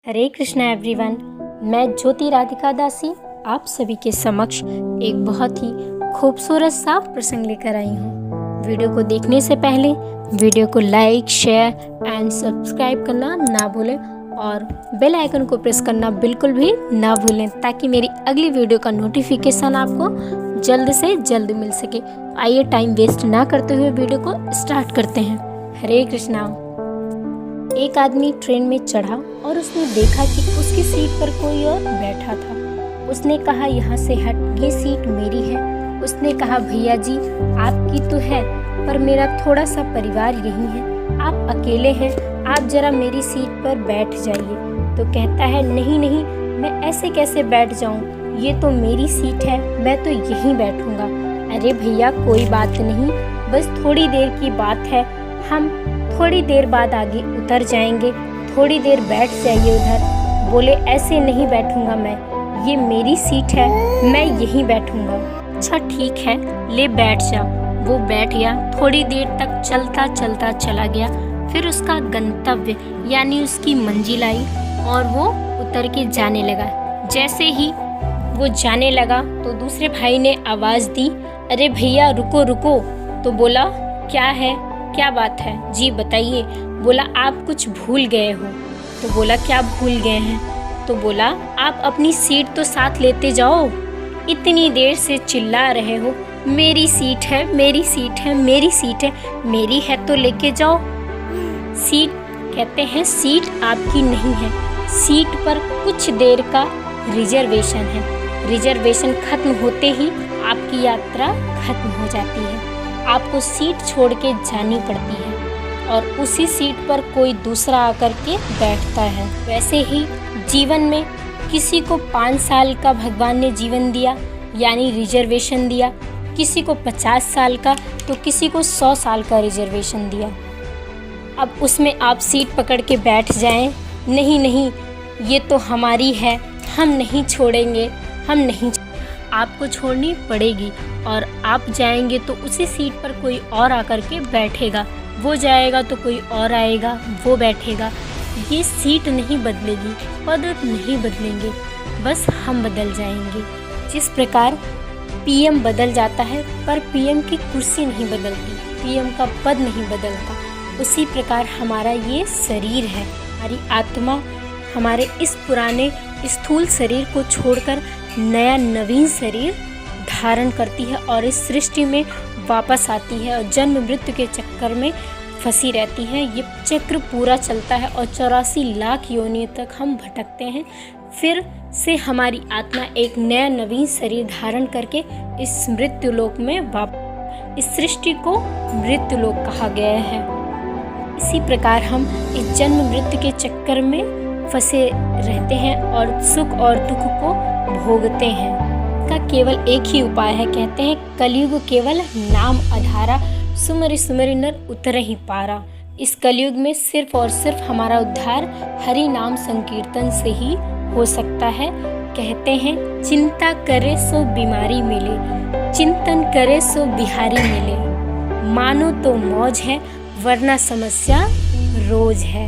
हरे Krishna everyone, मैं ज्योति राधिका दासी आप सभी के समक्ष एक बहुत ही खूबसूरत सा प्रसंग लेकर आई हूँ। वीडियो को देखने से पहले वीडियो को लाइक, शेयर एंड सब्सक्राइब करना ना भूलें और बेल आइकन को प्रेस करना बिल्कुल भी ना भूलें ताकि मेरी अगली वीडियो का नोटिफिकेशन आपको जल्द से जल्द मिल सके। आइए टाइम वेस्ट ना करते हुए वीडियो को स्टार्ट करते हैं। हरे कृष्णा। एक आदमी ट्रेन में चढ़ा और उसने देखा कि उसकी सीट पर कोई और बैठा था। उसने कहा, यहाँ से हट, ये सीट मेरी है। उसने कहा, भैया जी आपकी तो है पर मेरा थोड़ा सा परिवार यही है, आप अकेले हैं, आप जरा मेरी सीट पर बैठ जाइए। तो कहता है, नहीं नहीं, मैं ऐसे कैसे बैठ जाऊँ, ये तो मेरी सीट है, मैं तो यहीं बैठूंगा। अरे भैया कोई बात नहीं, बस थोड़ी देर की बात है, हम थोड़ी देर बाद आगे उतर जाएंगे, थोड़ी देर बैठ जाइए उधर। बोले, ऐसे नहीं बैठूंगा मैं, ये मेरी सीट है, मैं यहीं बैठूंगा। अच्छा ठीक है, ले बैठ जा। वो बैठ गया। थोड़ी देर तक चलता चलता चला गया। फिर उसका गंतव्य यानी उसकी मंजिल आई और वो उतर के जाने लगा। जैसे ही वो जाने लगा तो दूसरे भाई ने आवाज़ दी, अरे भैया रुको रुको। तो बोला, क्या है, क्या बात है जी बताइए। बोला, आप कुछ भूल गए हो। तो बोला, क्या भूल गए हैं। तो बोला, आप अपनी सीट तो साथ लेते जाओ, इतनी देर से चिल्ला रहे हो, मेरी सीट है, मेरी सीट है, मेरी सीट है, मेरी है तो लेके जाओ। सीट कहते हैं, सीट आपकी नहीं है, सीट पर कुछ देर का रिजर्वेशन है। रिजर्वेशन खत्म होते ही आपकी यात्रा खत्म हो जाती है, आपको सीट छोड़ के जानी पड़ती है और उसी सीट पर कोई दूसरा आकर के बैठता है। वैसे ही जीवन में किसी को 5 साल का भगवान ने जीवन दिया यानी रिजर्वेशन दिया, किसी को 50 साल का तो किसी को 100 साल का रिजर्वेशन दिया। अब उसमें आप सीट पकड़ के बैठ जाएं, नहीं नहीं ये तो हमारी है, हम नहीं छोड़ेंगे, हम नहीं, आपको छोड़नी पड़ेगी और आप जाएंगे तो उसी सीट पर कोई और आकर के बैठेगा, वो जाएगा तो कोई और आएगा, वो बैठेगा। ये सीट नहीं बदलेगी, पद नहीं बदलेंगे, बस हम बदल जाएंगे। जिस प्रकार पीएम बदल जाता है पर पीएम की कुर्सी नहीं बदलती, पीएम का पद नहीं बदलता, उसी प्रकार हमारा ये शरीर है, हमारी आत्मा हमारे इस पुराने स्थूल शरीर को छोड़कर नया नवीन शरीर धारण करती है और इस सृष्टि में वापस आती है और जन्म मृत्यु के चक्कर में फंसी रहती है। ये चक्र पूरा चलता है और 84 लाख योनियों तक हम भटकते हैं। फिर से हमारी आत्मा एक नया नवीन शरीर धारण करके इस मृत्यु लोक में इस सृष्टि को मृत्यु लोक कहा गया है। इसी प्रकार हम इस जन्म मृत्यु के चक्कर में फंसे रहते हैं और सुख और दुख को भोगते हैं। का केवल एक ही उपाय है, कहते हैं कलयुग केवल नाम आधारा, सुमरि सुमरि नर उतरे ही पारा। इस कलयुग में सिर्फ और सिर्फ हमारा उद्धार हरि नाम संकीर्तन से ही हो सकता है। कहते हैं, चिंता करे सो बीमारी मिले, चिंतन करे सो बिहारी मिले, मानो तो मौज है वरना समस्या रोज है।